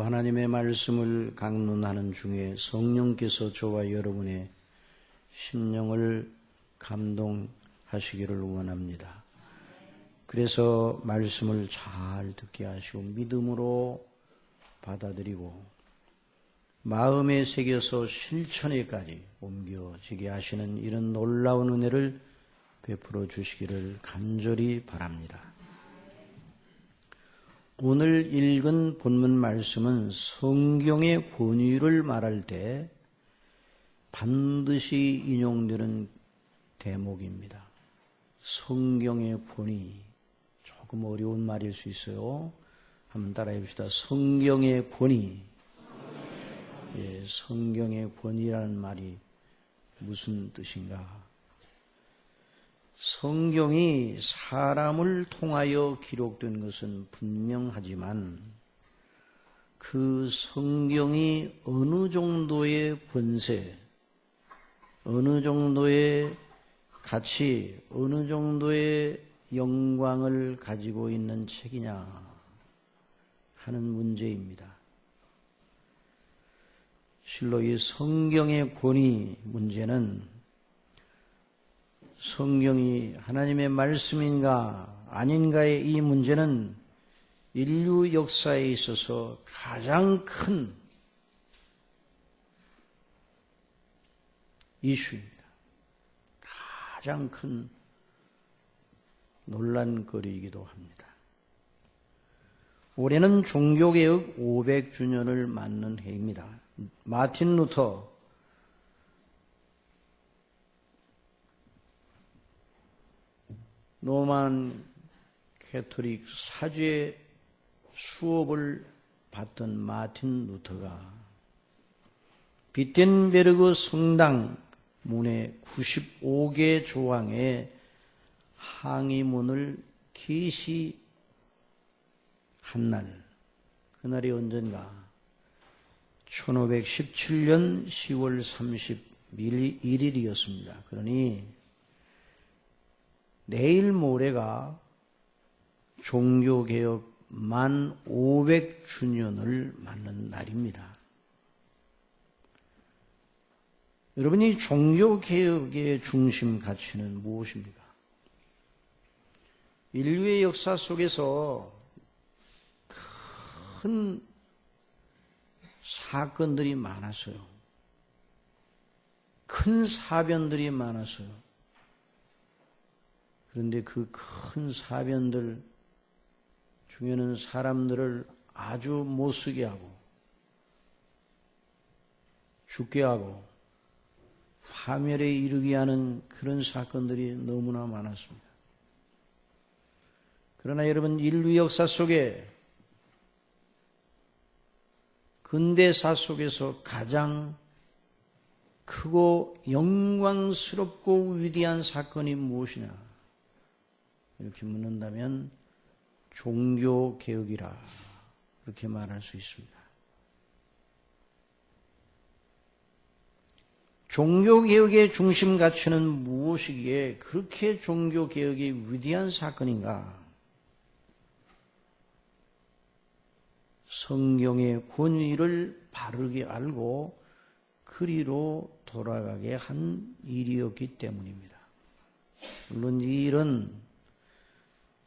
하나님의 말씀을 강론하는 중에 성령께서 저와 여러분의 심령을 감동하시기를 원합니다. 그래서 말씀을 잘 듣게 하시고 믿음으로 받아들이고 마음에 새겨서 실천에까지 옮겨지게 하시는 이런 놀라운 은혜를 베풀어 주시기를 간절히 바랍니다. 오늘 읽은 본문 말씀은 성경의 권위를 말할 때 반드시 인용되는 대목입니다. 성경의 권위, 조금 어려운 말일 수 있어요. 한번 따라해 봅시다. 성경의 권위. 예, 성경의 권위라는 말이 무슨 뜻인가? 성경이 사람을 통하여 기록된 것은 분명하지만 그 성경이 어느 정도의 권세, 어느 정도의 가치, 어느 정도의 영광을 가지고 있는 책이냐 하는 문제입니다. 실로 이 성경의 권위 문제는 성경이 하나님의 말씀인가 아닌가의 이 문제는 인류 역사에 있어서 가장 큰 이슈입니다. 가장 큰 논란거리이기도 합니다. 올해는 종교개혁 500주년을 맞는 해입니다. 마틴 루터 로만 캐토릭 사죄 수업을 받던 마틴 루터가 비텐베르그 성당 문의 95개 조항의 항의문을 게시한 날, 그날이 언젠가 1517년 10월 31일이었습니다. 그러니 내일 모레가 종교개혁 만 500주년을 맞는 날입니다. 여러분이 종교개혁의 중심 가치는 무엇입니까? 인류의 역사 속에서 큰 사건들이 많았어요. 큰 사변들이 많았어요. 그런데 그 큰 사변들 중에는 사람들을 아주 못쓰게 하고 죽게 하고 파멸에 이르게 하는 그런 사건들이 너무나 많았습니다. 그러나 여러분, 인류 역사 속에 근대사 속에서 가장 크고 영광스럽고 위대한 사건이 무엇이냐? 이렇게 묻는다면 종교개혁이라 그렇게 말할 수 있습니다. 종교개혁의 중심 가치는 무엇이기에 그렇게 종교개혁이 위대한 사건인가? 성경의 권위를 바르게 알고 그리로 돌아가게 한 일이었기 때문입니다. 물론 이 일은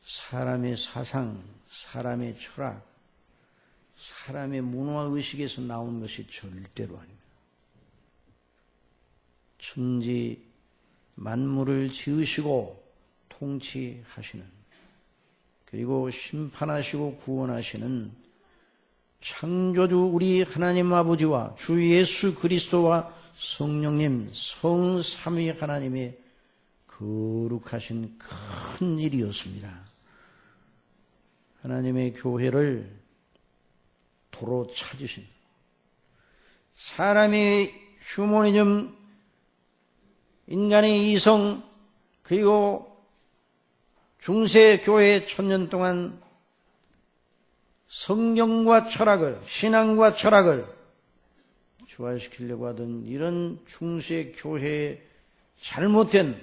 사람의 사상, 사람의 철학, 사람의 문화의식에서 나온 것이 절대로 아닙니다. 천지 만물을 지으시고 통치하시는, 그리고 심판하시고 구원하시는 창조주 우리 하나님 아버지와 주 예수 그리스도와 성령님 성삼위 하나님의 거룩하신 큰 일이었습니다. 하나님의 교회를 도로 찾으신, 사람의 휴머니즘, 인간의 이성, 그리고 중세교회 1000년 동안 성경과 철학을, 신앙과 철학을 조화시키려고 하던 이런 중세교회의 잘못된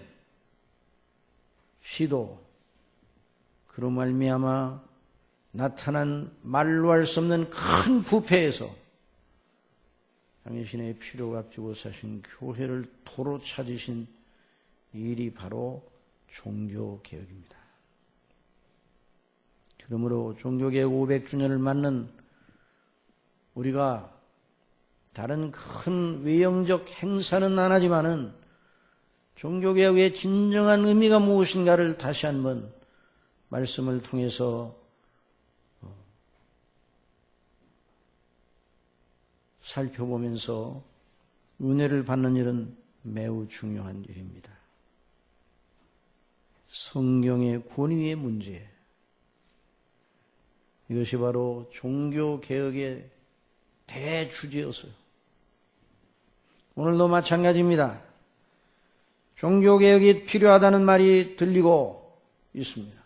시도, 그로 말미암아 나타난 말로 할 수 없는 큰 부패에서 당신의 피로 값주고 사신 교회를 도로 찾으신 일이 바로 종교개혁입니다. 그러므로 종교개혁 500주년을 맞는 우리가 다른 큰 외형적 행사는 안 하지만은 종교개혁의 진정한 의미가 무엇인가를 다시 한번 말씀을 통해서 살펴보면서 은혜를 받는 일은 매우 중요한 일입니다. 성경의 권위의 문제, 이것이 바로 종교개혁의 대주제였어요. 오늘도 마찬가지입니다. 종교개혁이 필요하다는 말이 들리고 있습니다.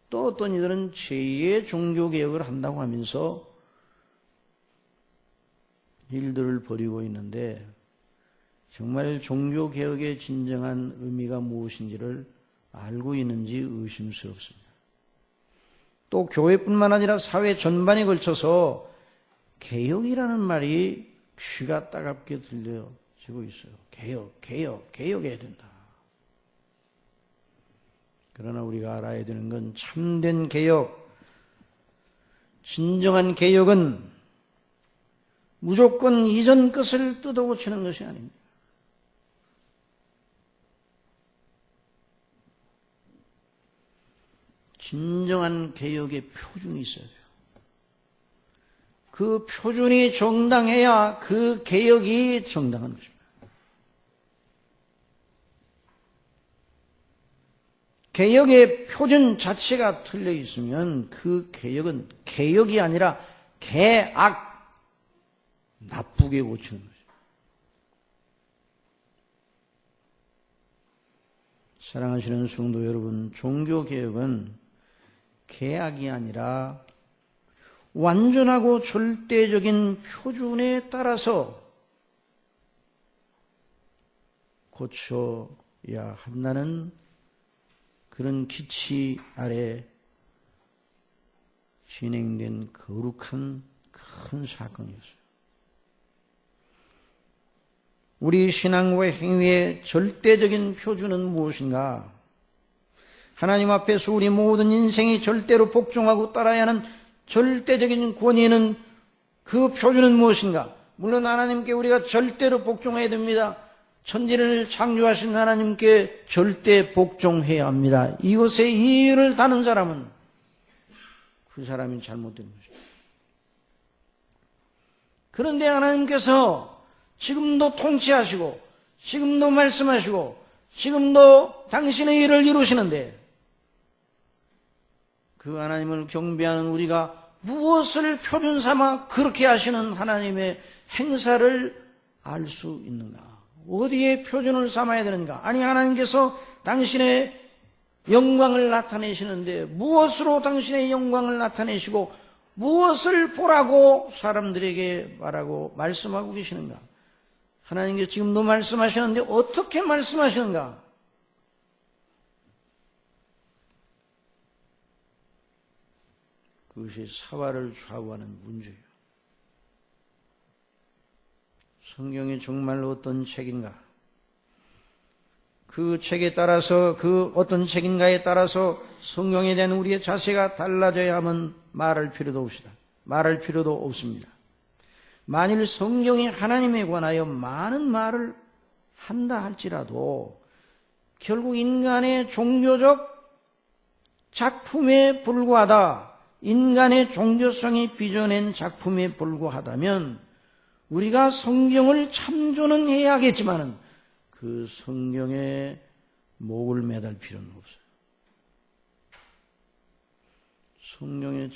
또 어떤 이들은 제2의 종교개혁을 한다고 하면서 일들을 벌이고 있는데 정말 종교개혁의 진정한 의미가 무엇인지를 알고 있는지 의심스럽습니다. 또 교회뿐만 아니라 사회 전반에 걸쳐서 개혁이라는 말이 귀가 따갑게 들려지고 있어요. 개혁해야 된다. 그러나 우리가 알아야 되는 건 참된 개혁, 진정한 개혁은 무조건 이전 것을 뜯어고치는 것이 아닙니다. 진정한 개혁의 표준이 있어야 돼요. 그 표준이 정당해야 그 개혁이 정당한 것입니다. 개혁의 표준 자체가 틀려 있으면 그 개혁은 개혁이 아니라 개악, 나쁘게 고치는 거죠. 사랑하시는 성도 여러분, 종교개혁은 개악이 아니라 완전하고 절대적인 표준에 따라서 고쳐야 한다는 그런 기치 아래 진행된 거룩한 큰 사건이었어요. 우리 신앙과 행위의 절대적인 표준은 무엇인가? 하나님 앞에서 우리 모든 인생이 절대로 복종하고 따라야 하는 절대적인 권위는 그 표준은 무엇인가? 물론 하나님께 우리가 절대로 복종해야 됩니다. 천지를 창조하신 하나님께 절대 복종해야 합니다. 이것에 이의를 다는 사람은 그 사람이 잘못된 것입니다. 그런데 하나님께서 지금도 통치하시고 지금도 말씀하시고 지금도 당신의 일을 이루시는데 그 하나님을 경배하는 우리가 무엇을 표준 삼아 그렇게 하시는 하나님의 행사를 알 수 있는가? 어디에 표준을 삼아야 되는가? 아니, 하나님께서 당신의 영광을 나타내시는데 무엇으로 당신의 영광을 나타내시고 무엇을 보라고 사람들에게 말하고 말씀하고 계시는가? 하나님께서 지금도 말씀하시는데 어떻게 말씀하시는가? 그것이 사활을 좌우하는 문제예요. 성경이 정말로 어떤 책인가? 그 책에 따라서 그 어떤 책인가에 따라서 성경에 대한 우리의 자세가 달라져야 하면 말할 필요도 없습니다. 만일 성경이 하나님에 관하여 많은 말을 한다 할지라도 결국 인간의 종교적 작품에 불과하다, 인간의 종교성이 빚어낸 작품에 불과하다면 우리가 성경을 참조는 해야겠지만은 그 성경에 목을 매달 필요는 없어요. 성경에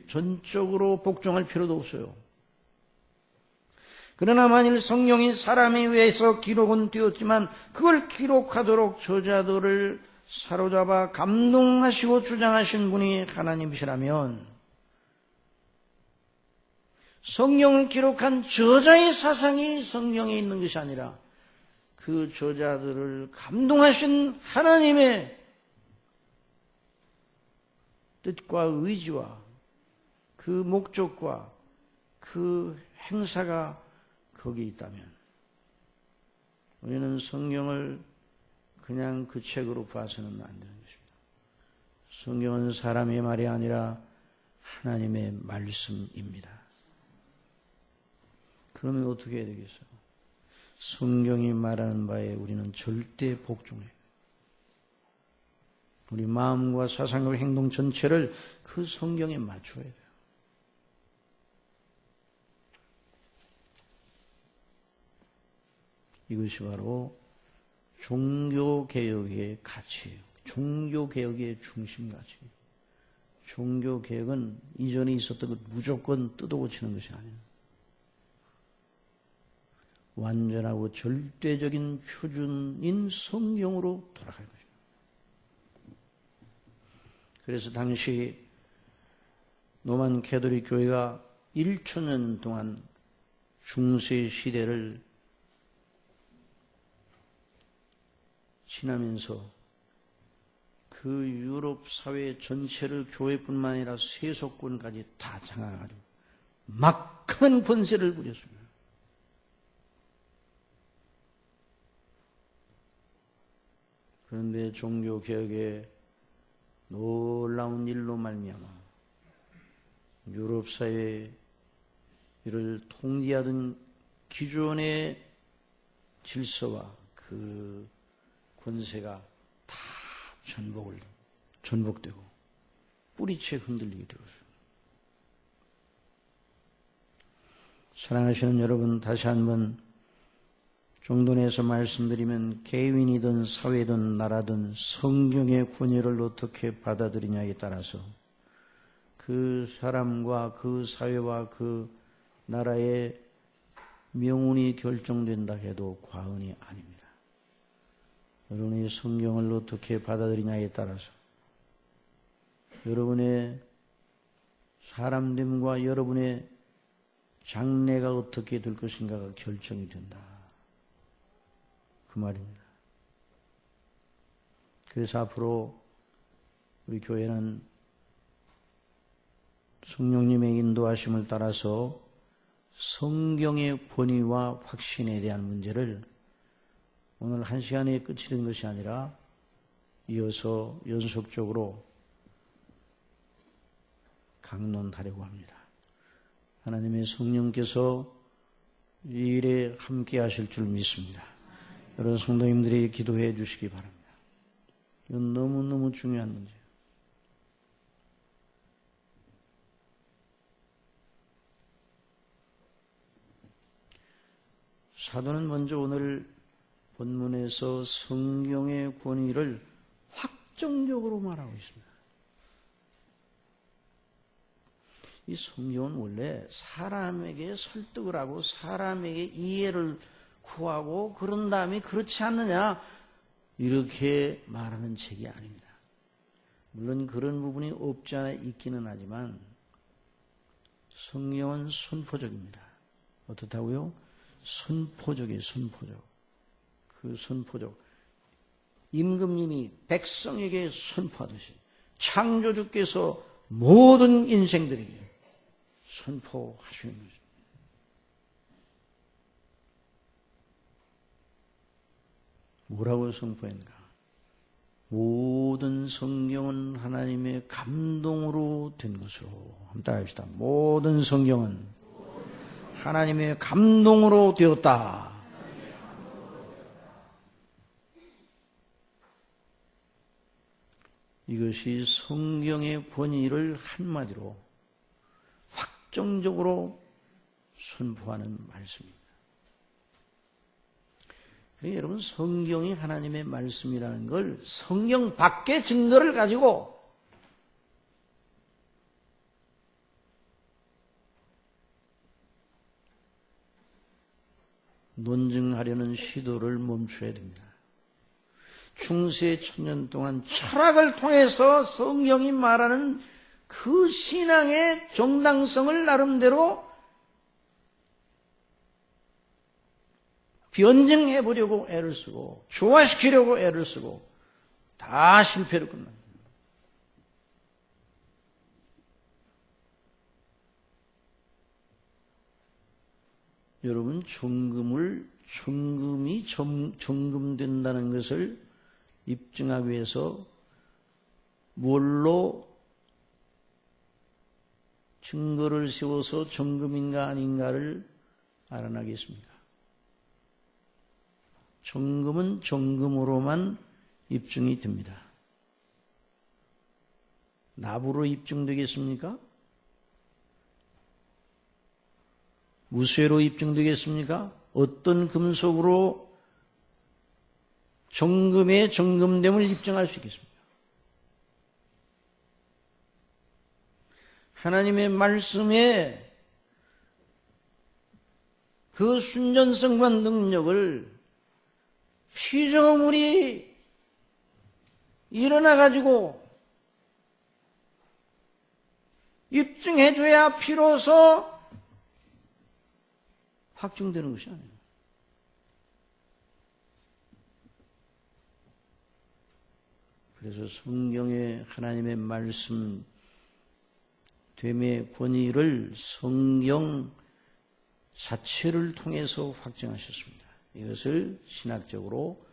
전적으로 복종할 필요도 없어요. 그러나 만일 성경이 사람에 의해서 기록은 되었지만 그걸 기록하도록 저자들을 사로잡아 감동하시고 주장하신 분이 하나님이시라면 성경을 기록한 저자의 사상이 성경에 있는 것이 아니라 그 저자들을 감동하신 하나님의 뜻과 의지와 그 목적과 그 행사가 거기 있다면 우리는 성경을 그냥 그 책으로 봐서는 안 되는 것입니다. 성경은 사람의 말이 아니라 하나님의 말씀입니다. 그러면 어떻게 해야 되겠어요? 성경이 말하는 바에 우리는 절대 복종해야 돼요. 우리 마음과 사상과 행동 전체를 그 성경에 맞춰야 돼요. 이것이 바로 종교개혁의 가치예요. 종교개혁의 중심 가치예요. 종교개혁은 이전에 있었던 것 무조건 뜯어고치는 것이 아니에요. 완전하고 절대적인 표준인 성경으로 돌아갈 것입니다. 그래서 당시 로만 캐톨릭 교회가 1,000년 동안 중세 시대를 지나면서 그 유럽 사회 전체를 교회뿐만 아니라 세속권까지 다 장악하고 막강한 권세를 부렸습니다. 그런데 종교개혁의 놀라운 일로 말미암아 유럽 사회를 통제하던 기존의 질서와 그 권세가 다 전복되고 뿌리채 흔들리게 되었습니다. 사랑하시는 여러분, 다시 한번 종론에서 말씀드리면 개인이든 사회든 나라든 성경의 권위를 어떻게 받아들이냐에 따라서 그 사람과 그 사회와 그 나라의 명운이 결정된다 해도 과언이 아닙니다. 여러분이 성경을 어떻게 받아들이냐에 따라서 여러분의 사람됨과 여러분의 장래가 어떻게 될 것인가가 결정이 된다. 그 말입니다. 그래서 앞으로 우리 교회는 성령님의 인도하심을 따라서 성경의 권위와 확신에 대한 문제를 오늘 한 시간에 끝이는 것이 아니라 이어서 연속적으로 강론하려고 합니다. 하나님의 성령께서 이 일에 함께 하실 줄 믿습니다. 여러분 성도님들이 기도해 주시기 바랍니다. 이건 너무너무 중요한 문제예요. 사도는 먼저 오늘 본문에서 성경의 권위를 확정적으로 말하고 있습니다. 이 성경은 원래 사람에게 설득을 하고 사람에게 이해를 구하고 그런 다음에 그렇지 않느냐 이렇게 말하는 책이 아닙니다. 물론 그런 부분이 없지 않아 있기는 하지만 성경은 선포적입니다. 어떻다고요? 선포적이에요. 선포적. 그 선포적. 임금님이 백성에게 선포하듯이 창조주께서 모든 인생들에게 선포하시는 것입니다. 뭐라고 선포했는가? 모든 성경은 하나님의 감동으로 된 것으로. 한번 따라합시다. 모든 성경은 하나님의 감동으로 되었다. 이것이 성경의 권위를 한마디로 확정적으로 선포하는 말씀입니다. 그러니까 여러분 성경이 하나님의 말씀이라는 걸 성경 밖의 증거를 가지고 논증하려는 시도를 멈춰야 됩니다. 중세 1000년 동안 철학을 통해서 성경이 말하는 그 신앙의 정당성을 나름대로 변증해 보려고 애를 쓰고 조화시키려고 애를 쓰고 다 실패로 끝납니다. 여러분, 정금이 정금된다는 것을 입증하기 위해서 뭘로 증거를 세워서 정금인가 아닌가를 알아내겠습니까? 정금은 정금으로만 입증이 됩니다. 납으로 입증되겠습니까? 무쇠로 입증되겠습니까? 어떤 금속으로 정금의 정금됨을 입증할 수 있겠습니까? 하나님의 말씀에 그 순전성과 능력을 피조물이 일어나가지고 입증해줘야 비로소 확증되는 것이 아니에요. 그래서 성경의 하나님의 말씀 됨의 권위를 성경 자체를 통해서 확증하셨습니다. 이것을 신학적으로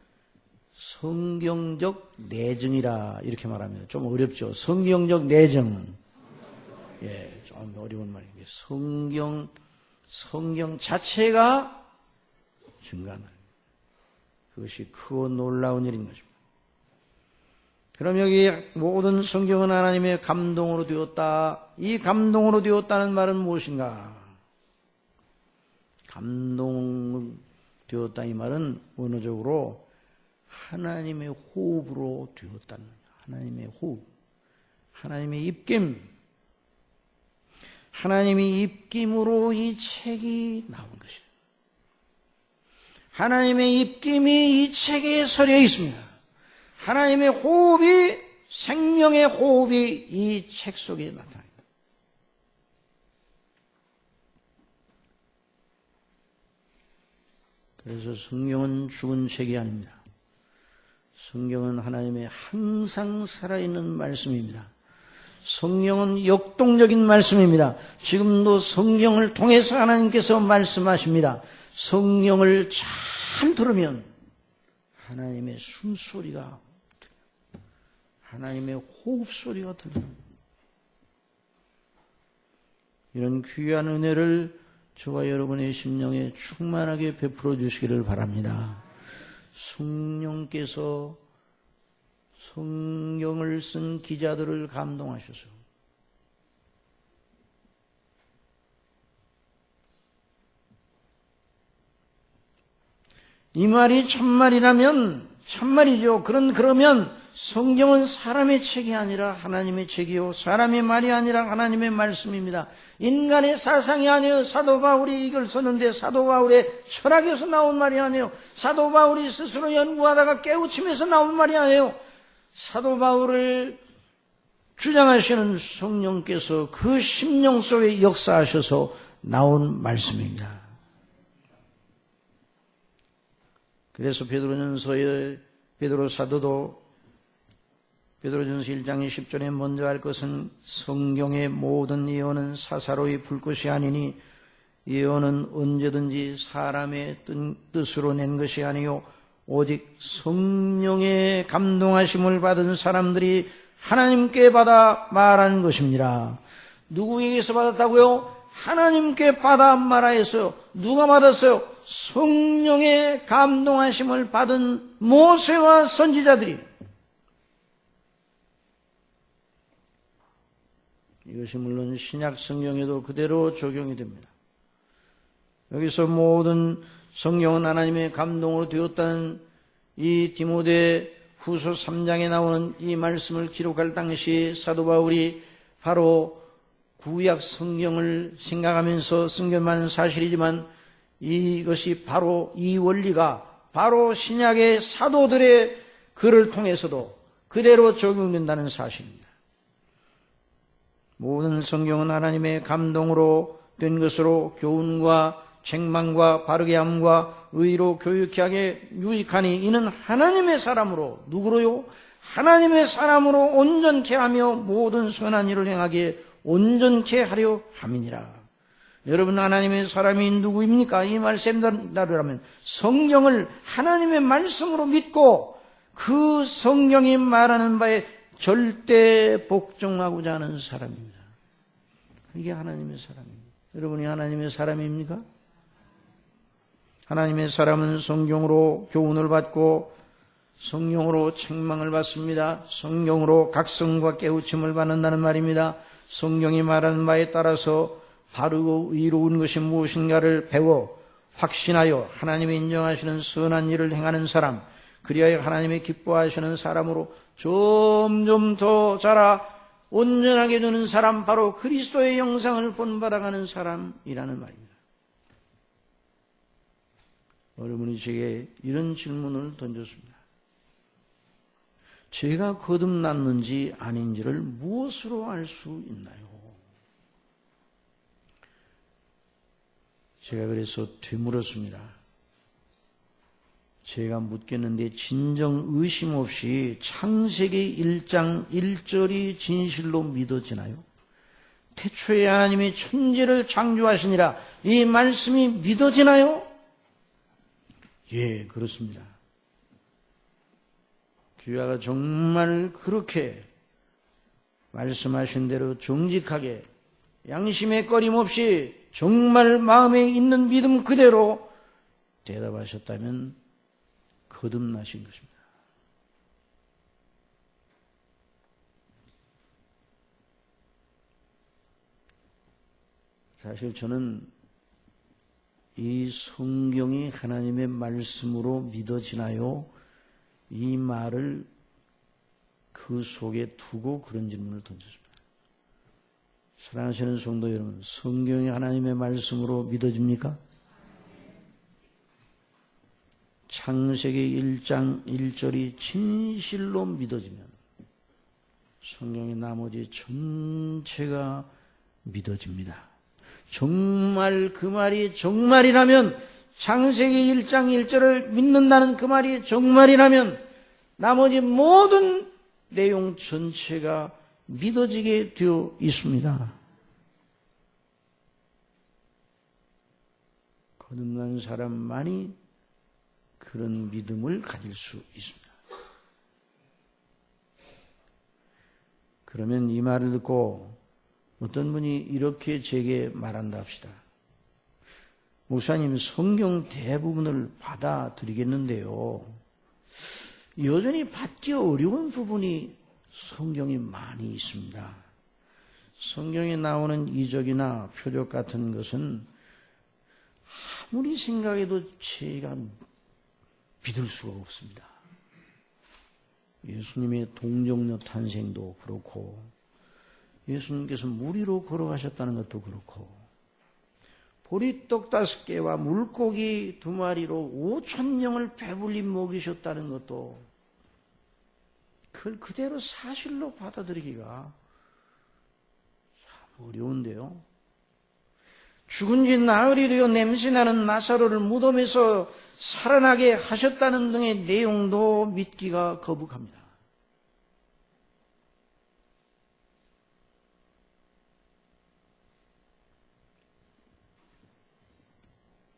성경적 내증이라 이렇게 말합니다. 좀 어렵죠. 성경적 내증. 예, 좀 어려운 말인데 성경 자체가 증거하는 그것이 크고 놀라운 일인 것입니다. 그럼 여기 모든 성경은 하나님의 감동으로 되었다. 이 감동으로 되었다는 말은 무엇인가? 감동되었다 이 말은 원어적으로 하나님의 호흡으로 되었다는 거예요. 하나님의 호흡, 하나님의 입김, 하나님의 입김으로 이 책이 나온 것이에요. 하나님의 입김이 이 책에 서려 있습니다. 하나님의 호흡이, 생명의 호흡이 이 책 속에 나타납니다. 그래서 성경은 죽은 책이 아닙니다. 성경은 하나님의 항상 살아있는 말씀입니다. 성경은 역동적인 말씀입니다. 지금도 성경을 통해서 하나님께서 말씀하십니다. 성경을 잘 들으면 하나님의 숨소리가 들려요. 하나님의 호흡소리가 들려요. 이런 귀한 은혜를 저와 여러분의 심령에 충만하게 베풀어 주시기를 바랍니다. 성령께서 성경을 쓴 기자들을 감동하셔서 이 말이 참말이라면 참말이죠. 그러면 성경은 사람의 책이 아니라 하나님의 책이요, 사람의 말이 아니라 하나님의 말씀입니다. 인간의 사상이 아니에요. 사도 바울이 이걸 썼는데 사도 바울의 철학에서 나온 말이 아니에요. 사도 바울이 스스로 연구하다가 깨우침에서 나온 말이 아니에요. 사도 바울을 주장하시는 성령께서 그 심령 속에 역사하셔서 나온 말씀입니다. 그래서 베드로전서의 베드로 사도도 베드로전서 1장 10절에 먼저 할 것은 성경의 모든 예언은 사사로이 불것이 아니니 예언은 언제든지 사람의 뜻으로 낸 것이 아니요 오직 성령의 감동하심을 받은 사람들이 하나님께 받아 말하는 것입니다. 누구에게서 받았다고요? 하나님께 받아 말하였어요. 누가 받았어요? 성령의 감동하심을 받은 모세와 선지자들이. 이것이 물론 신약 성경에도 그대로 적용이 됩니다. 여기서 모든 성경은 하나님의 감동으로 되었다는 이 디모데 후서 3장에 나오는 이 말씀을 기록할 당시 사도 바울이 바로 구약 성경을 생각하면서 성경만 사실이지만 이것이 바로 이 원리가 바로 신약의 사도들의 글을 통해서도 그대로 적용된다는 사실입니다. 모든 성경은 하나님의 감동으로 된 것으로 교훈과 책망과 바르게 함과 의로 교육케 하게 유익하니 이는 하나님의 사람으로 누구로요? 하나님의 사람으로 온전케 하며 모든 선한 일을 행하기에 온전케 하려 함이니라. 여러분, 하나님의 사람이 누구입니까? 이 말씀대로라면 성경을 하나님의 말씀으로 믿고 그 성경이 말하는 바에 절대 복종하고자 하는 사람입니다. 이게 하나님의 사람입니다. 여러분이 하나님의 사람입니까? 하나님의 사람은 성경으로 교훈을 받고 성경으로 책망을 받습니다. 성경으로 각성과 깨우침을 받는다는 말입니다. 성경이 말하는 바에 따라서 바르고 의로운 것이 무엇인가를 배워 확신하여 하나님이 인정하시는 선한 일을 행하는 사람, 그리하여 하나님이 기뻐하시는 사람으로 점점 더 자라 온전하게 되는 사람, 바로 그리스도의 형상을 본받아가는 사람이라는 말입니다. 여러분이 제게 이런 질문을 던졌습니다. 제가 거듭났는지 아닌지를 무엇으로 알 수 있나요? 제가 그래서 되물었습니다. 제가 묻겠는데 진정 의심 없이 창세기 1장 1절이 진실로 믿어지나요? 태초에 하나님이 천지를 창조하시니라, 이 말씀이 믿어지나요? 예, 그렇습니다. 귀하가 정말 그렇게 말씀하신 대로 정직하게 양심에 꺼림없이 정말 마음에 있는 믿음 그대로 대답하셨다면 거듭나신 것입니다. 사실 저는 이 성경이 하나님의 말씀으로 믿어지나요? 이 말을 그 속에 두고 그런 질문을 던졌습니다. 사랑하시는 성도 여러분, 성경이 하나님의 말씀으로 믿어집니까? 창세기 1장 1절이 진실로 믿어지면 성경의 나머지 전체가 믿어집니다. 정말 그 말이 정말이라면, 창세기 1장 1절을 믿는다는 그 말이 정말이라면 나머지 모든 내용 전체가 믿어지게 되어 있습니다. 거듭난 사람만이 그런 믿음을 가질 수 있습니다. 그러면 이 말을 듣고 어떤 분이 이렇게 제게 말한다 합시다. 목사님, 성경 대부분을 받아들이겠는데요, 여전히 받기 어려운 부분이 성경이 많이 있습니다. 성경에 나오는 이적이나 표적 같은 것은 아무리 생각해도 제가 믿을 수가 없습니다. 예수님의 동정녀 탄생도 그렇고, 예수님께서 물 위로 걸어가셨다는 것도 그렇고, 보리떡 5개와 물고기 2마리로 5,000명을 배불리 먹이셨다는 것도, 그걸 그대로 사실로 받아들이기가 참 어려운데요. 죽은 지 나흘이 되어 냄새나는 나사로를 무덤에서 살아나게 하셨다는 등의 내용도 믿기가 거북합니다.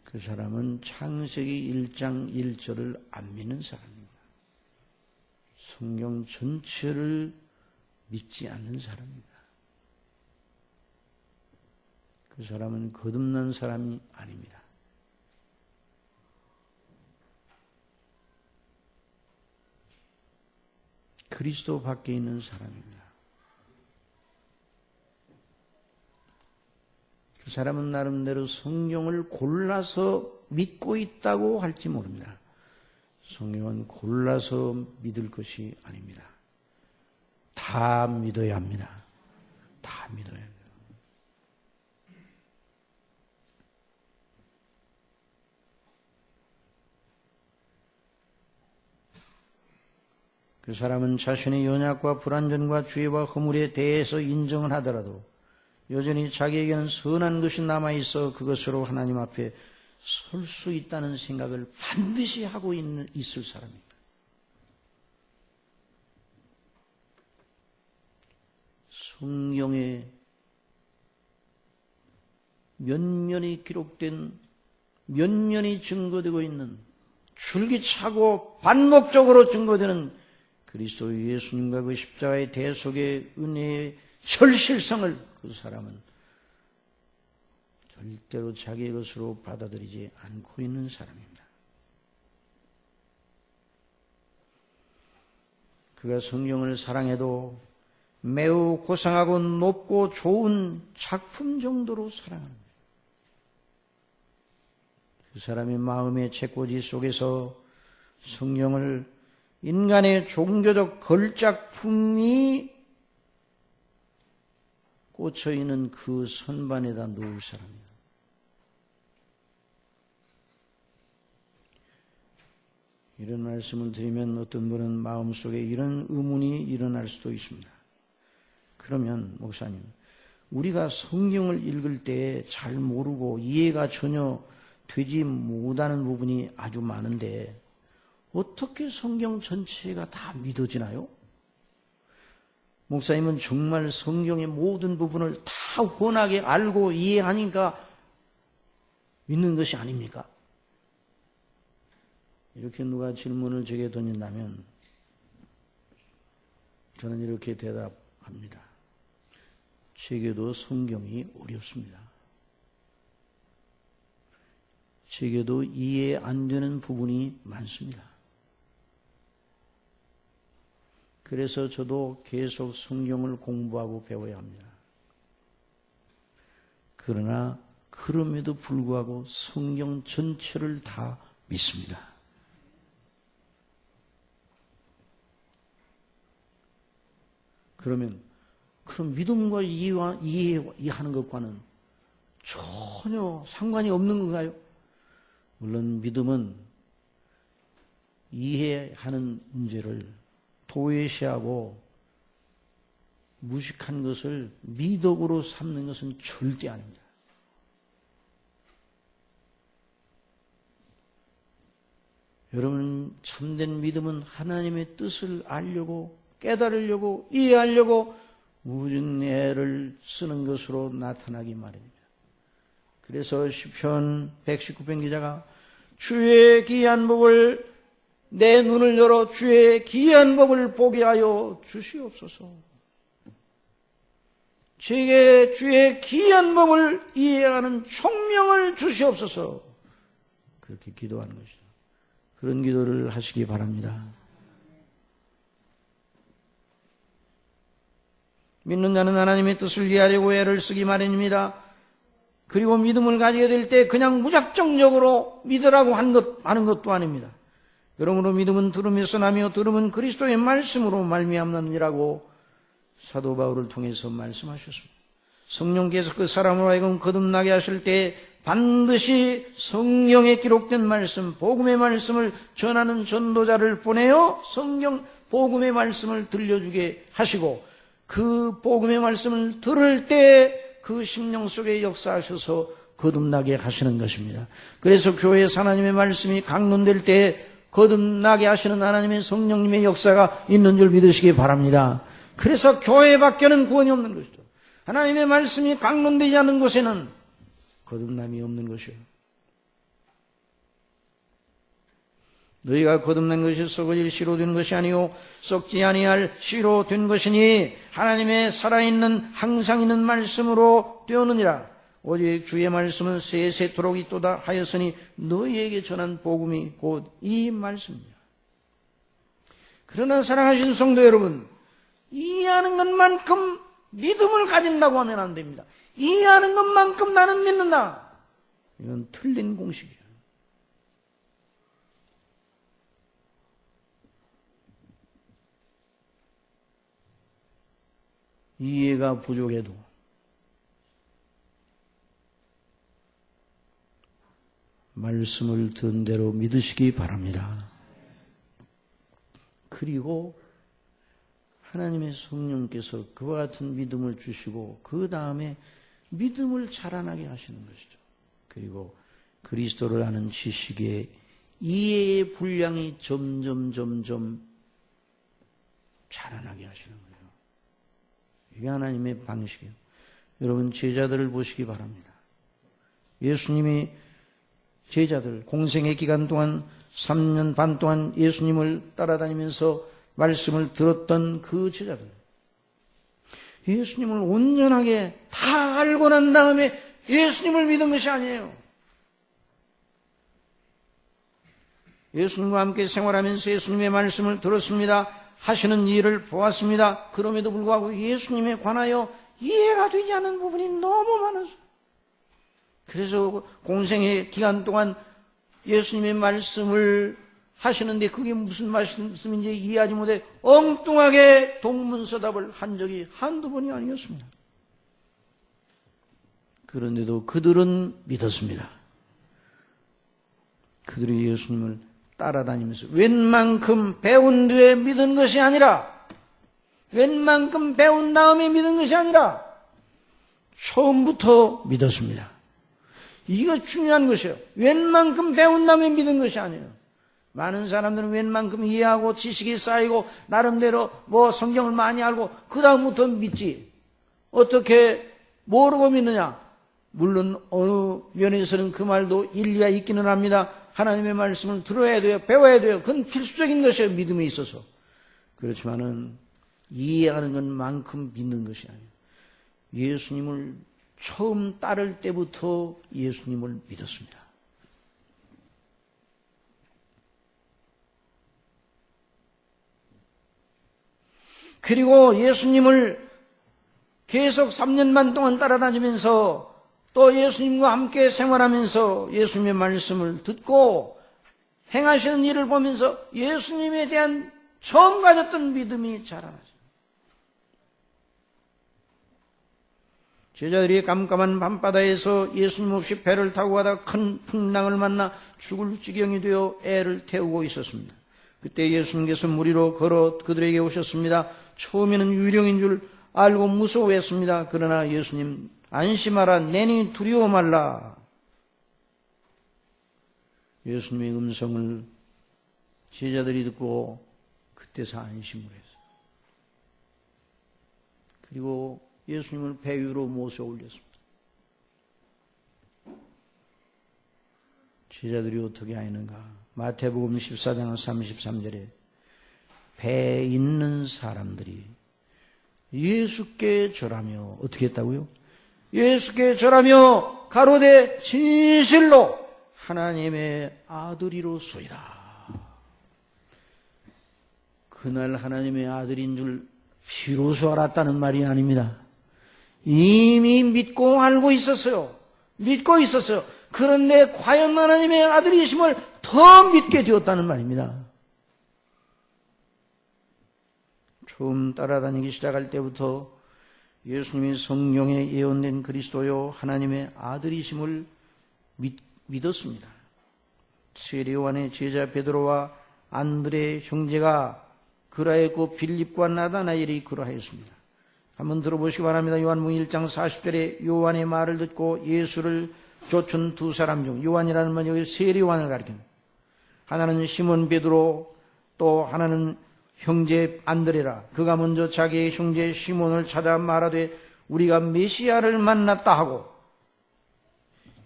그 사람은 창세기 1장 1절을 안 믿는 사람입니다. 성경 전체를 믿지 않는 사람입니다. 그 사람은 거듭난 사람이 아닙니다. 그리스도 밖에 있는 사람입니다. 그 사람은 나름대로 성경을 골라서 믿고 있다고 할지 모릅니다. 성경은 골라서 믿을 것이 아닙니다. 다 믿어야 합니다. 다 믿어야 합니다. 그 사람은 자신의 연약과 불완전과 죄와 허물에 대해서 인정을 하더라도 여전히 자기에게는 선한 것이 남아있어 그것으로 하나님 앞에 설 수 있다는 생각을 반드시 하고 있을 사람입니다. 성경에 몇 년이 기록된, 몇 년이 증거되고 있는, 줄기차고 반복적으로 증거되는 그리스도 예수님과 그 십자가의 대속의 은혜의 절실성을 그 사람은 절대로 자기의 것으로 받아들이지 않고 있는 사람입니다. 그가 성경을 사랑해도 매우 고상하고 높고 좋은 작품 정도로 사랑합니다. 그 사람의 마음의 책꽂이 속에서 성경을 인간의 종교적 걸작품이 꽂혀있는 그 선반에다 놓을 사람이에요. 이런 말씀을 드리면 어떤 분은 마음속에 이런 의문이 일어날 수도 있습니다. 그러면 목사님, 우리가 성경을 읽을 때 잘 모르고 이해가 전혀 되지 못하는 부분이 아주 많은데 어떻게 성경 전체가 다 믿어지나요? 목사님은 정말 성경의 모든 부분을 다 훤하게 알고 이해하니까 믿는 것이 아닙니까? 이렇게 누가 질문을 제게 던진다면 저는 이렇게 대답합니다. 제게도 성경이 어렵습니다. 제게도 이해 안 되는 부분이 많습니다. 그래서 저도 계속 성경을 공부하고 배워야 합니다. 그러나 그럼에도 불구하고 성경 전체를 다 믿습니다. 그럼 믿음과 이해하는 것과는 전혀 상관이 없는 건가요? 물론 믿음은 이해하는 문제를 도외시하고 무식한 것을 미덕으로 삼는 것은 절대 아닙니다. 여러분, 참된 믿음은 하나님의 뜻을 알려고, 깨달으려고, 이해하려고 무진 애를 쓰는 것으로 나타나기 마련입니다. 그래서 시편 119편 기자가 주의 기이한 법을, 내 눈을 열어 주의 기이한 법을 보게 하여 주시옵소서. 제게 주의 기이한 법을 이해하는 총명을 주시옵소서. 그렇게 기도하는 것이죠. 그런 기도를 하시기 바랍니다. 믿는 자는 하나님의 뜻을 이해하려고 애를 쓰기 마련입니다. 그리고 믿음을 가지게 될 때 그냥 무작정적으로 믿으라고 하는 것도 아닙니다. 그러므로 믿음은 들음에서 나며 들음은 그리스도의 말씀으로 말미암느니라고 사도 바울을 통해서 말씀하셨습니다. 성령께서 그 사람으로 하여금 거듭나게 하실 때 반드시 성경에 기록된 말씀, 복음의 말씀을 전하는 전도자를 보내어 성경 복음의 말씀을 들려주게 하시고 그 복음의 말씀을 들을 때 그 심령 속에 역사하셔서 거듭나게 하시는 것입니다. 그래서 교회에서 하나님의 말씀이 강론될 때 거듭나게 하시는 하나님의 성령님의 역사가 있는 줄 믿으시기 바랍니다. 그래서 교회 밖에는 구원이 없는 것이죠. 하나님의 말씀이 강론되지 않는 곳에는 거듭남이 없는 것이요. 너희가 거듭난 것이 썩을 씨로 된 것이 아니요 썩지 아니할 씨로 된 것이니 하나님의 살아있는 항상 있는 말씀으로 되었느니라. 오직 주의 말씀은 세세토록 있도다 하였으니 너희에게 전한 복음이 곧 이 말씀입니다. 그러나 사랑하신 성도 여러분, 이해하는 것만큼 믿음을 가진다고 하면 안 됩니다. 이해하는 것만큼 나는 믿는다. 이건 틀린 공식이에요. 이해가 부족해도 말씀을 들은 대로 믿으시기 바랍니다. 그리고 하나님의 성령께서 그와 같은 믿음을 주시고 그 다음에 믿음을 자라나게 하시는 것이죠. 그리고 그리스도를 아는 지식의 이해의 분량이 점점 자라나게 하시는 거예요. 이게 하나님의 방식이에요. 여러분 제자들을 보시기 바랍니다. 예수님이 제자들 공생의 기간 동안 3년 반 동안 예수님을 따라다니면서 말씀을 들었던 그 제자들, 예수님을 온전하게 다 알고 난 다음에 예수님을 믿은 것이 아니에요. 예수님과 함께 생활하면서 예수님의 말씀을 들었습니다. 하시는 일을 보았습니다. 그럼에도 불구하고 예수님에 관하여 이해가 되지 않는 부분이 너무 많아서, 그래서 공생의 기간 동안 예수님의 말씀을 하시는데 그게 무슨 말씀인지 이해하지 못해 엉뚱하게 동문서답을 한 적이 한두 번이 아니었습니다. 그런데도 그들은 믿었습니다. 그들이 예수님을 따라다니면서 웬만큼 배운 뒤에 믿은 것이 아니라, 웬만큼 배운 다음에 믿은 것이 아니라 처음부터 믿었습니다. 이거 중요한 것이에요. 웬만큼 배운 다음에 믿은 것이 아니에요. 많은 사람들은 웬만큼 이해하고 지식이 쌓이고 나름대로 성경을 많이 알고 그 다음부터 믿지. 어떻게 모르고 믿느냐? 물론 어느 면에서는 그 말도 일리가 있기는 합니다. 하나님의 말씀을 들어야 돼요. 배워야 돼요. 그건 필수적인 것이에요. 믿음에 있어서. 그렇지만은 이해하는 것만큼 믿는 것이 아니에요. 예수님을 처음 따를 때부터 예수님을 믿었습니다. 그리고 예수님을 계속 3년 반 동안 따라다니면서 또 예수님과 함께 생활하면서 예수님의 말씀을 듣고 행하시는 일을 보면서 예수님에 대한 처음 가졌던 믿음이 자라나죠. 제자들이 깜깜한 밤바다에서 예수님 없이 배를 타고 가다가 큰 풍랑을 만나 죽을 지경이 되어 애를 태우고 있었습니다. 그때 예수님께서 물 위로 걸어 그들에게 오셨습니다. 처음에는 유령인 줄 알고 무서워했습니다. 그러나 예수님 안심하라, 내니 두려워 말라. 예수님의 음성을 제자들이 듣고 그때서 안심을 했어요. 그리고 예수님을 배 위로 모셔 올렸습니다. 제자들이 어떻게 하였는가? 마태복음 14장 33절에 배에 있는 사람들이 예수께 절하며 어떻게 했다고요? 예수께 절하며 가로되 진실로 하나님의 아들이로소이다. 그날 하나님의 아들인 줄 비로소 알았다는 말이 아닙니다. 이미 믿고 알고 있었어요. 믿고 있었어요. 그런데 과연 하나님의 아들이심을 더 믿게 되었다는 말입니다. 처음 따라다니기 시작할 때부터 예수님이 성령에 예언된 그리스도요 하나님의 아들이심을 믿었습니다. 세례 요한의 제자 베드로와 안드레 형제가 그러했고 빌립과 나다나엘이 그러하였습니다. 한번 들어보시기 바랍니다. 요한복음 1장 40절에 요한의 말을 듣고 예수를 쫓은 두 사람 중, 요한이라는 말 여기 세례 요한을 가리킵니다. 하나는 시몬 베드로, 또 하나는 형제 안드레라. 그가 먼저 자기의 형제 시몬을 찾아 말하되 우리가 메시아를 만났다 하고.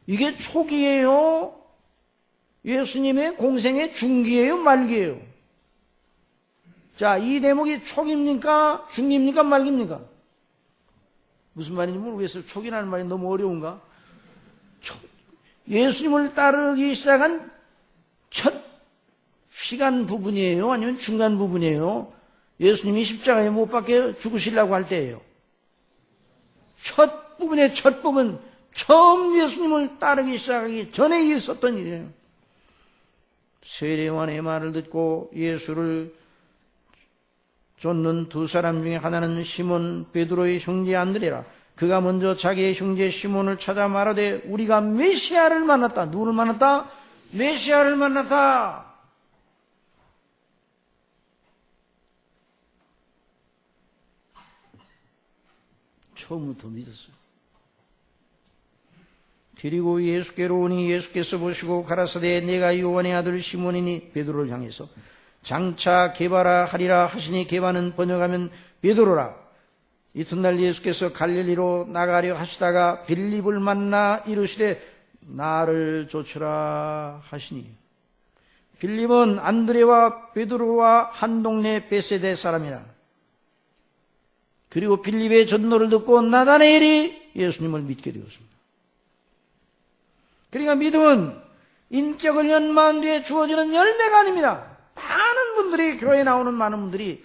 이게 초기예요? 예수님의 공생의 중기예요? 말기예요? 자, 이 대목이 초기입니까? 중기입니까? 말기입니까? 무슨 말인지 모르겠어요. 초기라는 말이 너무 어려운가? 예수님을 따르기 시작한 첫 시간 부분이에요? 아니면 중간 부분이에요? 예수님이 십자가에 못 박혀 죽으시려고 할 때예요. 첫 부분의 첫 부분, 처음 예수님을 따르기 시작하기 전에 있었던 일이에요. 세례 요한의 말을 듣고 예수를 쫓는 두 사람 중에 하나는 시몬 베드로의 형제 안드레라. 그가 먼저 자기의 형제 시몬을 찾아 말하되 우리가 메시아를 만났다. 누구를 만났다? 메시아를 만났다. 처음부터 믿었어요. 데리고 예수께로 오니 예수께서 보시고 가라사대 내가 요한의 아들 시몬이니 베드로를 향해서 장차 게바라 하리라 하시니 게바는 번역하면 베드로라. 이튿날 예수께서 갈릴리로 나가려 하시다가 빌립을 만나 이르시되 나를 좇으라 하시니. 빌립은 안드레와 베드로와 한 동네 베세대 사람이라. 그리고 빌립의 전도를 듣고 나다나엘이 예수님을 믿게 되었습니다. 그러니까 믿음은 인격을 연마한 뒤에 주어지는 열매가 아닙니다. 많은 분들이, 교회에 나오는 많은 분들이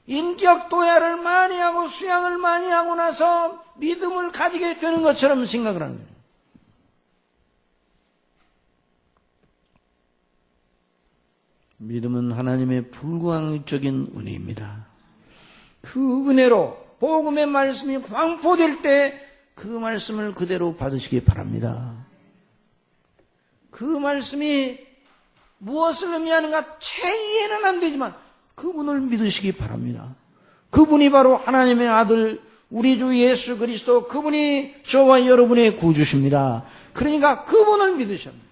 인격 도야를 많이 하고 수양을 많이 하고 나서 믿음을 가지게 되는 것처럼 생각을 하는 거예요. 믿음은 하나님의 불광적인 은혜입니다. 그 은혜로 복음의 말씀이 광포될 때 그 말씀을 그대로 받으시기 바랍니다. 그 말씀이 무엇을 의미하는가 채 이해는 안 되지만 그분을 믿으시기 바랍니다. 그분이 바로 하나님의 아들 우리 주 예수 그리스도, 그분이 저와 여러분의 구주십니다. 그러니까 그분을 믿으셔야 합니다.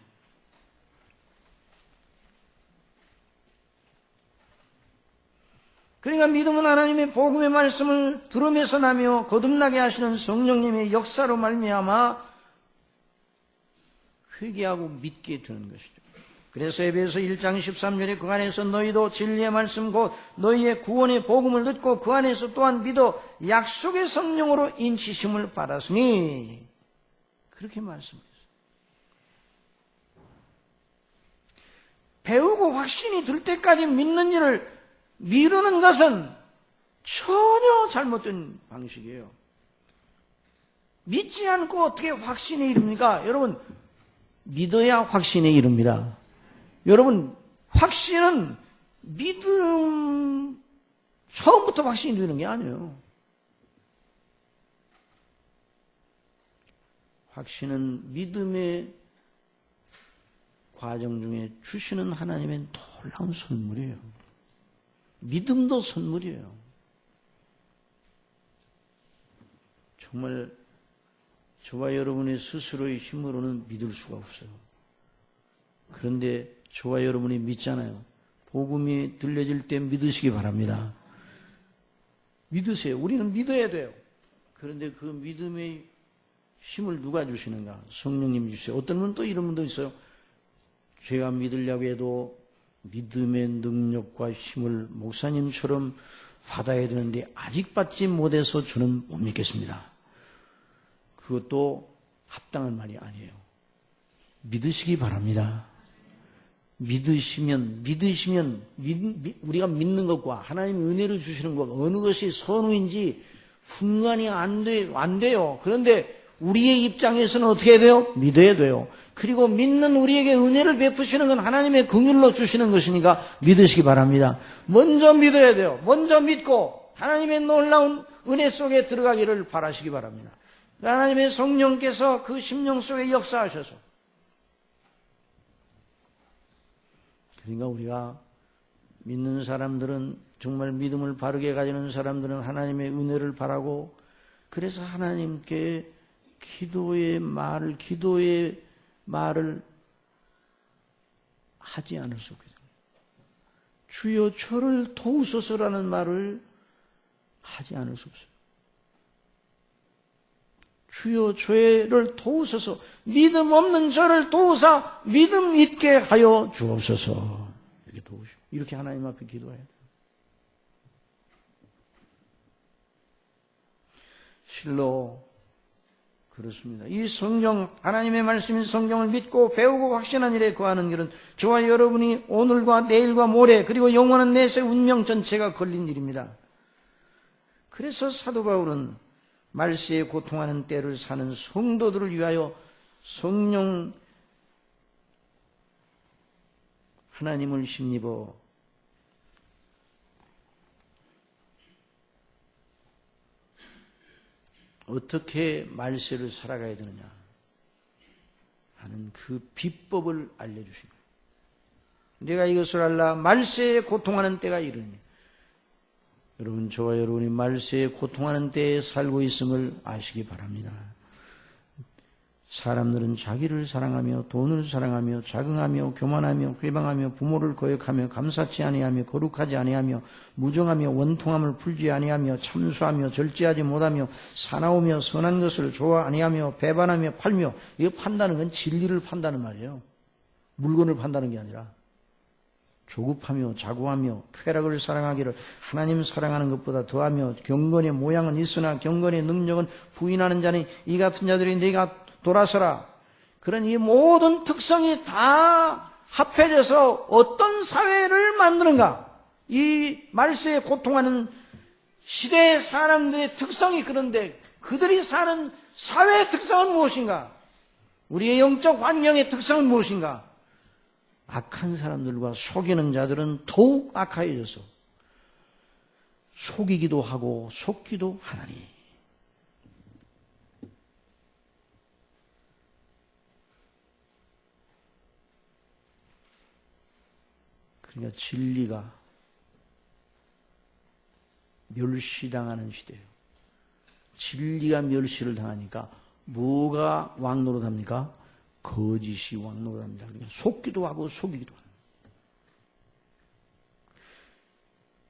그러니까 믿음은 하나님의 복음의 말씀을 들으면서 나며 거듭나게 하시는 성령님의 역사로 말미암아 회개하고 믿게 되는 것이죠. 그래서 에베소 1장 13절에 그 안에서 너희도 진리의 말씀 곧 너희의 구원의 복음을 듣고 그 안에서 또한 믿어 약속의 성령으로 인치심을 받았으니 그렇게 말씀했어요. 배우고 확신이 들 때까지 믿는 일을 미루는 것은 전혀 잘못된 방식이에요. 믿지 않고 어떻게 확신에 이릅니까? 여러분, 믿어야 확신에 이릅니다. 여러분, 확신은 믿음, 처음부터 확신이 되는 게 아니에요. 확신은 믿음의 과정 중에 주시는 하나님의 놀라운 선물이에요. 믿음도 선물이에요. 정말 저와 여러분의 스스로의 힘으로는 믿을 수가 없어요. 그런데 저와 여러분이 믿잖아요. 복음이 들려질 때 믿으시기 바랍니다. 믿으세요. 우리는 믿어야 돼요. 그런데 그 믿음의 힘을 누가 주시는가? 성령님이 주세요. 어떤 분은 또 이런 분도 있어요. 제가 믿으려고 해도 믿음의 능력과 힘을 목사님처럼 받아야 되는데 아직 받지 못해서 저는 못 믿겠습니다. 그것도 합당한 말이 아니에요. 믿으시기 바랍니다. 믿으시면 우리가 믿는 것과 하나님의 은혜를 주시는 것 어느 것이 선우인지 분간이 안 돼요. 그런데 우리의 입장에서는 어떻게 해야 돼요? 믿어야 돼요. 그리고 믿는 우리에게 은혜를 베푸시는 건 하나님의 긍휼로 주시는 것이니까 믿으시기 바랍니다. 먼저 믿어야 돼요. 먼저 믿고 하나님의 놀라운 은혜 속에 들어가기를 바라시기 바랍니다. 하나님의 성령께서 그 심령 속에 역사하셔서, 그러니까 우리가 믿는 사람들은, 정말 믿음을 바르게 가지는 사람들은 하나님의 은혜를 바라고, 그래서 하나님께 기도의 말을 하지 않을 수 없거든요. 주여 저를 도우소서라는 말을 하지 않을 수 없어요. 주여 저를 도우소서, 믿음 없는 저를 도우사 믿음 있게 하여 주옵소서. 이렇게 도우시고, 이렇게 하나님 앞에 기도해야 돼요. 실로 그렇습니다. 이 성경, 하나님의 말씀인 성경을 믿고 배우고 확신한 일에 거하는 길은 저와 여러분이 오늘과 내일과 모레 그리고 영원한 내세 운명 전체가 걸린 일입니다. 그래서 사도 바울은 말세에 고통하는 때를 사는 성도들을 위하여 성령 하나님을 힘입어 어떻게 말세를 살아가야 되느냐 하는 그 비법을 알려주신 거예요. 내가 이것을 알라 말세에 고통하는 때가 이르니, 여러분, 저와 여러분이 말세에 고통하는 때에 살고 있음을 아시기 바랍니다. 사람들은 자기를 사랑하며 돈을 사랑하며 자긍하며 교만하며 회방하며 부모를 거역하며 감사치 아니하며 거룩하지 아니하며 무정하며 원통함을 풀지 아니하며 참수하며 절제하지 못하며 사나우며 선한 것을 좋아 아니하며 배반하며 팔며. 이거 판다는 건 진리를 판다는 말이에요. 물건을 판다는 게 아니라. 조급하며 자고하며 쾌락을 사랑하기를 하나님 사랑하는 것보다 더하며 경건의 모양은 있으나 경건의 능력은 부인하는 자니 이 같은 자들이 네가 돌아서라. 그런 이 모든 특성이 다 합해져서 어떤 사회를 만드는가. 이 말세에 고통하는 시대의 사람들의 특성이 그런데 그들이 사는 사회의 특성은 무엇인가? 우리의 영적 환경의 특성은 무엇인가? 악한 사람들과 속이는 자들은 더욱 악하여져서 속이기도 하고 속기도 하나니. 그러니까 진리가 멸시당하는 시대예요. 진리가 멸시를 당하니까 뭐가 왕노릇합니까? 거짓이 왕노릇합니다. 그러니까 속기도 하고 속이기도 합니다.